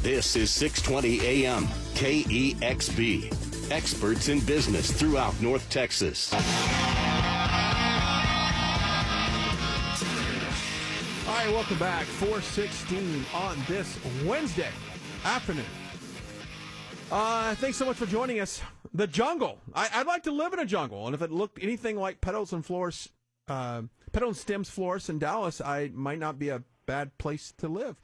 This is 620 AM, KEXB. Experts in business throughout North Texas. All right, welcome back. 4:16 on this Wednesday afternoon. Thanks so much for joining us. The jungle. I'd like to live in a jungle, and if it looked anything like Petals and Stems Florists in Dallas, I might not be a bad place to live.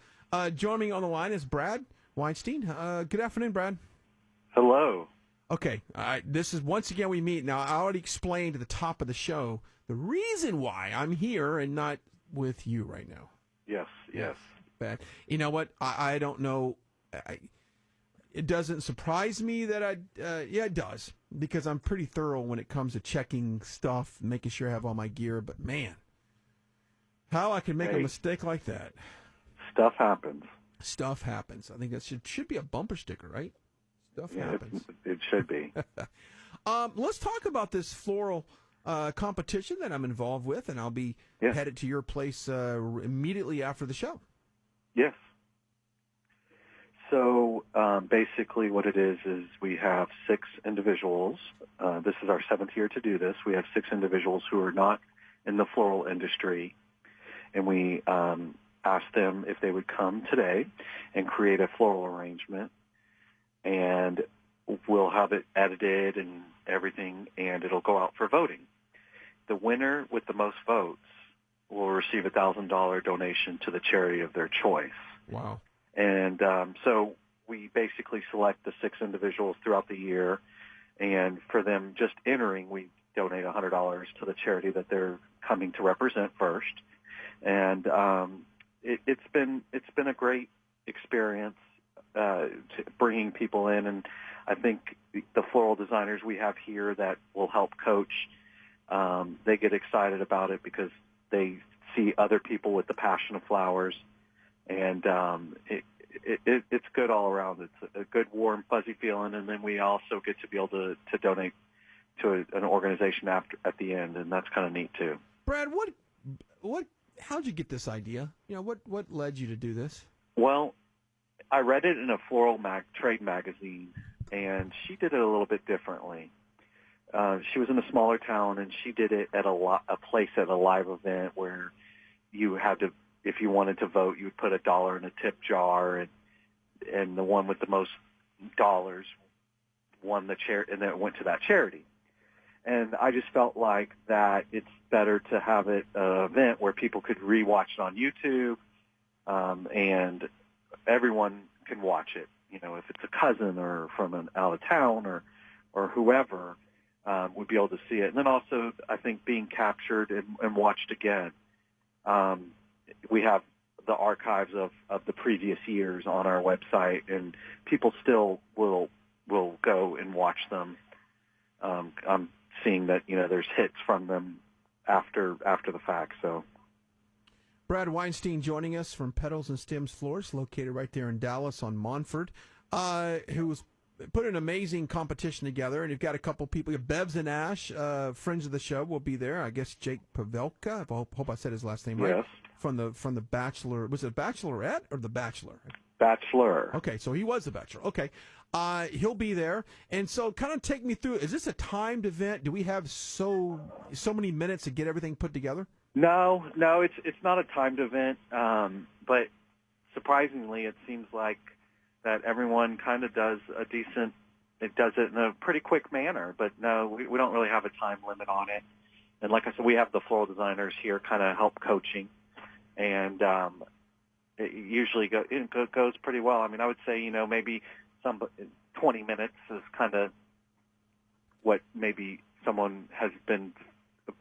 Joining me on the line is Brad Weinstein. Good afternoon, Brad. Hello. Okay, this is once again we meet. Now, I already explained at the top of the show the reason why I'm here and not with you right now. Yes. Bad. You know what? I don't know. It doesn't surprise me that yeah, it does, because I'm pretty thorough when it comes to checking stuff, making sure I have all my gear. But man, how I can make a mistake like that. Stuff happens. Stuff happens. I think that should be a bumper sticker, right? Stuff happens. It should be. Let's talk about this floral competition that I'm involved with, and I'll be headed to your place immediately after the show. Yes. So basically what it is we have 6 individuals. This is our 7th year to do this. We have 6 individuals who are not in the floral industry, and we asked them if they would come today and create a floral arrangement, and we'll have it edited and everything, and it'll go out for voting. The winner with the most votes will receive a $1,000 donation to the charity of their choice. Wow. And so we basically select the 6 individuals throughout the year, and for them just entering, we donate $100 to the charity that they're coming to represent first. And it's been a great experience bringing people in, and I think the floral designers we have here that will help coach, they get excited about it because they see other people with the passion of flowers, and it's good all around. It's a good, warm, fuzzy feeling, and then we also get to be able to donate to an organization at the end, and that's kind of neat too. Brad, how'd you get this idea? You know, what led you to do this? Well, I read it in a floral trade magazine, and she did it a little bit differently. She was in a smaller town, and she did it at a place at a live event where you had to, if you wanted to vote, you would put $1 in a tip jar, and the one with the most dollars won the and then it went to that charity. And I just felt like that it's better to have it an event where people could rewatch it on YouTube, and everyone can watch it. You know, if it's a cousin or from out of town or whoever would be able to see it. And then also, I think being captured and watched again. We have the archives of the previous years on our website, and people still will go and watch them. I'm seeing that, you know, there's hits from them after the fact. So, Brad Weinstein joining us from Petals and Stems Florists, located right there in Dallas on Montford, who's put an amazing competition together. And you've got a couple people, Bevs and Ash, friends of the show, will be there. I guess Jake Pavelka, I hope I said his last name right. Yes. From the Bachelor, was it Bachelorette or the Bachelor? Bachelor. Okay, so he was the Bachelor. Okay, he'll be there, and so kind of take me through. Is this a timed event? Do we have so many minutes to get everything put together? No, it's not a timed event, but surprisingly, it seems like that everyone kind of does it does it in a pretty quick manner. But no, we don't really have a time limit on it. And like I said, we have the floral designers here kind of help coaching. And it usually goes pretty well. I mean, I would say, you know, maybe 20 minutes is kind of what maybe someone has been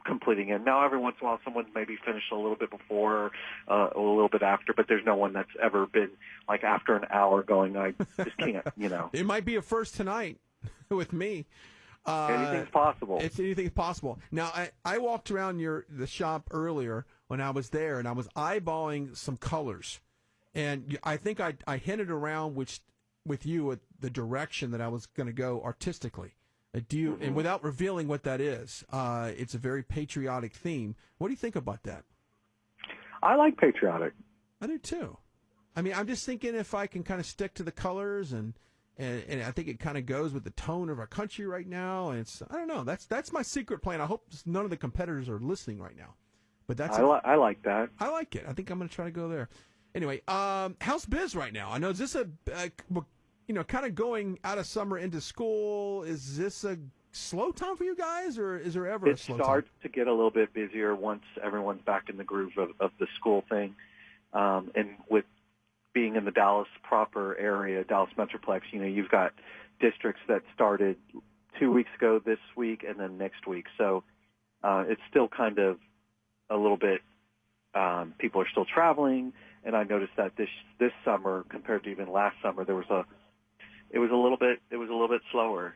completing it. Now, every once in a while, someone's maybe finished a little bit before, a little bit after, but there's no one that's ever been, like, after an hour going, I just can't, you know. It might be a first tonight with me. Anything's possible. Anything's possible. Now, I walked around the shop earlier when I was there, and I was eyeballing some colors. And I think I hinted around with you at the direction that I was going to go artistically. And without revealing what that is, it's a very patriotic theme. What do you think about that? I like patriotic. I do too. I mean, I'm just thinking if I can kind of stick to the colors and I think it kind of goes with the tone of our country right now. And I don't know. That's my secret plan. I hope none of the competitors are listening right now. But I like that. I like it. I think I'm going to try to go there. Anyway, how's biz right now? I know, is this kind of going out of summer into school? Is this a slow time for you guys, or is there ever a slow time? It starts to get a little bit busier once everyone's back in the groove of the school thing. And with being in the Dallas proper area, Dallas Metroplex, you've got districts that started 2 weeks ago this week and then next week. So it's still kind of a little bit, people are still traveling. And I noticed that this summer compared to even last summer, it was a little bit slower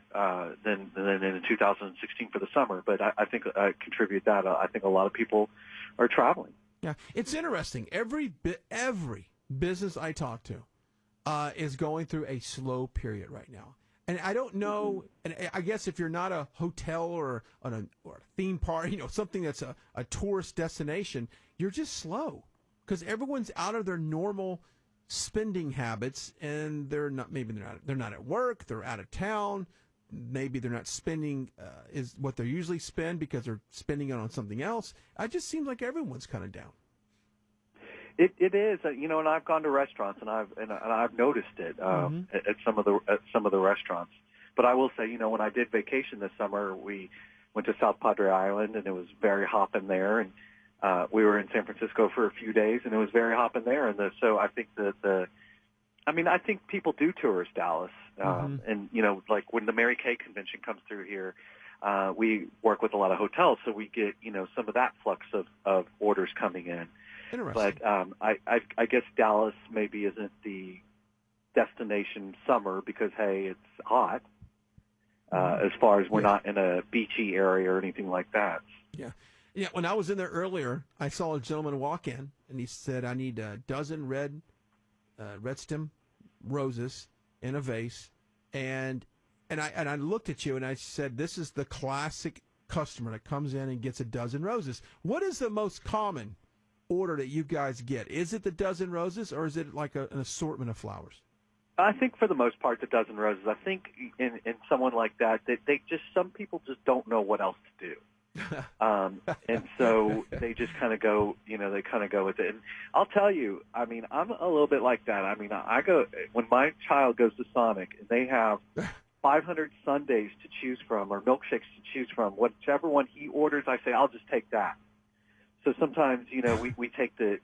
than in 2016 for the summer. But I think I contribute that. I think a lot of people are traveling. Yeah, it's interesting. Every business I talk to is going through a slow period right now. And I don't know, and I guess if you're not a hotel or a theme park, something that's a tourist destination, you're just slow because everyone's out of their normal spending habits, and they're not at work, they're out of town, maybe they're not spending is what they usually spend because they're spending it on something else. It just seems like everyone's kind of down. It is, and I've gone to restaurants and I've noticed it at some of the restaurants. But I will say, when I did vacation this summer, we went to South Padre Island and it was very hopping there, and we were in San Francisco for a few days and it was very hopping there. And so I think I think people do tourist Dallas, and like when the Mary Kay convention comes through here, we work with a lot of hotels, so we get some of that flux of orders coming in. Interesting. But I guess Dallas maybe isn't the destination summer because, hey, it's hot. As far as we're not in a beachy area or anything like that. Yeah. Yeah, when I was in there earlier, I saw a gentleman walk in, and he said, I need a dozen red stem roses in a vase. And I looked at you, and I said, this is the classic customer that comes in and gets a dozen roses. What is the most common order that you guys get? Is it the dozen roses, or is it like an assortment of flowers? I think for the most part, the dozen roses. I think in someone like that, some people just don't know what else to do. And so they just kind of go, they kind of go with it. And I'll tell you, I'm a little bit like that. I go, when my child goes to Sonic and they have 500 sundaes to choose from or milkshakes to choose from, whichever one he orders, I say, I'll just take that. So sometimes, we take the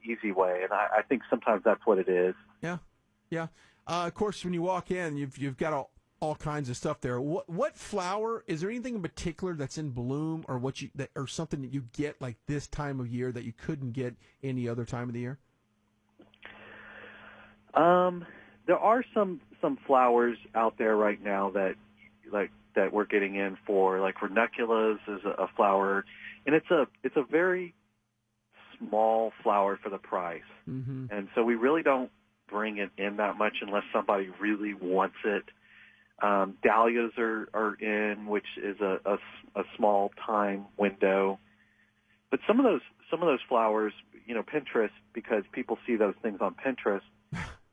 easy way, and I think sometimes that's what it is. Yeah, yeah. Of course, when you walk in, you've got all kinds of stuff there. What flower is there? Anything in particular that's in bloom, or or something that you get like this time of year that you couldn't get any other time of the year? There are some flowers out there right now that we're getting in for, like ranunculus is a flower. And it's a very small flower for the price. Mm-hmm. And so we really don't bring it in that much unless somebody really wants it. Dahlias are in, which is a small time window. But some of those flowers, Pinterest, because people see those things on Pinterest,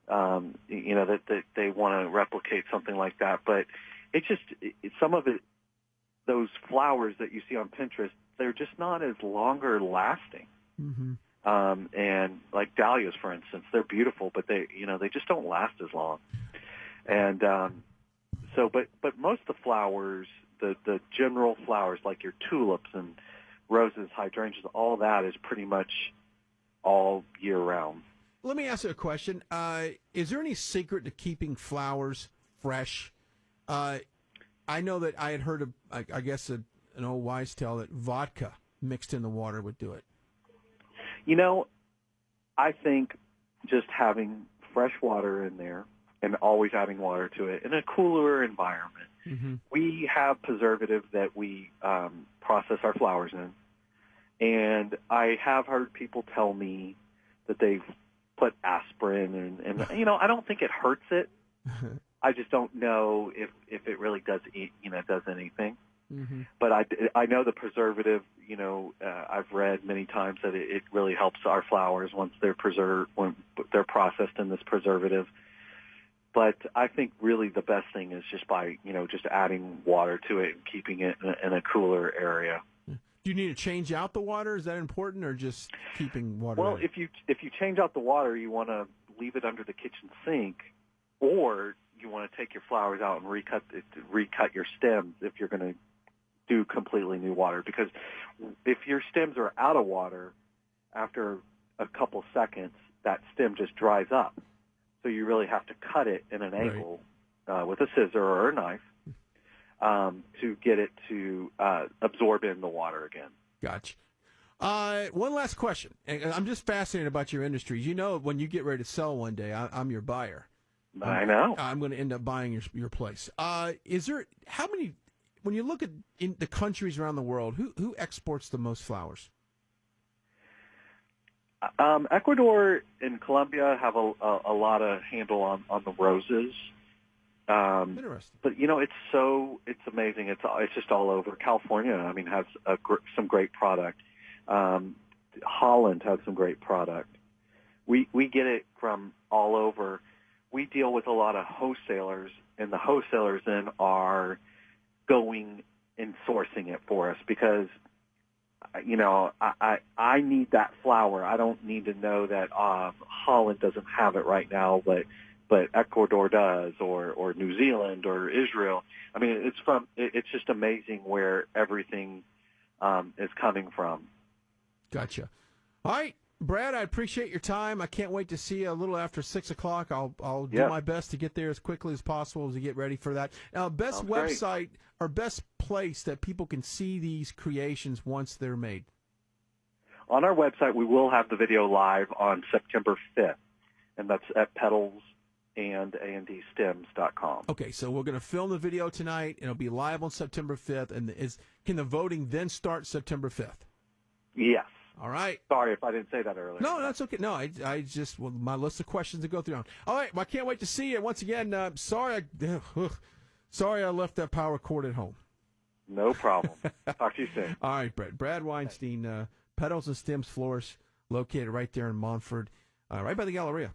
that they want to replicate something like that. But some of it, those flowers that you see on Pinterest, they're just not as longer lasting. Mm-hmm. And like dahlias, for instance, they're beautiful, but they just don't last as long. And but most of the flowers, the general flowers like your tulips and roses, hydrangeas, all that is pretty much all year round. Let me ask you a question. Is there any secret to keeping flowers fresh? I know that I had heard of, I guess, an old wise tale that vodka mixed in the water would do it. I think just having fresh water in there and always adding water to it in a cooler environment. Mm-hmm. We have preservative that we process our flowers in. And I have heard people tell me that they've put aspirin and I don't think it hurts it. I just don't know if it really does anything. Mm-hmm. But I know the preservative, I've read many times that it really helps our flowers once they're when they're processed in this preservative. But I think really the best thing is just just adding water to it and keeping it in a cooler area. Do you need to change out the water? Is that important, or just keeping water? Well, in? if you change out the water, you want to leave it under the kitchen sink, or you want to take your flowers out and recut your stems if you're going to do completely new water. Because if your stems are out of water after a couple seconds, that stem just dries up. So you really have to cut it in an angle with a scissor or a knife to get it to absorb in the water again. Gotcha. One last question. And I'm just fascinated about your industry. You know, when you get ready to sell one day, I'm your buyer. I know. I'm going to end up buying your place. Is there how many? When you look at in the countries around the world, who exports the most flowers? Ecuador and Colombia have a lot of handle on the roses. Interesting. But it's amazing. It's just all over. California, has some great product. Holland has some great product. We get it from all over. We deal with a lot of wholesalers, and the wholesalers then are going and sourcing it for us because I need that flower. I don't need to know that Holland doesn't have it right now, but Ecuador does, or New Zealand or Israel. It's just amazing where everything is coming from. Gotcha. All right, Brad, I appreciate your time. I can't wait to see you a little after 6 o'clock. I'll do my best to get there as quickly as possible as we get ready for that. Now, best website or best place that people can see these creations once they're made? On our website, we will have the video live on September 5th, and that's at Petals and andstems.com. Okay, so we're going to film the video tonight, and it'll be live on September 5th. And can the voting then start September 5th? Yes. All right. Sorry if I didn't say that earlier. No, that's okay. No, I just my list of questions to go through. All right, well, I can't wait to see you once again. Sorry I left that power cord at home. No problem. Talk to you soon. All right, Brad Weinstein, Petals and Stems Florist, located right there in Montford, right by the Galleria.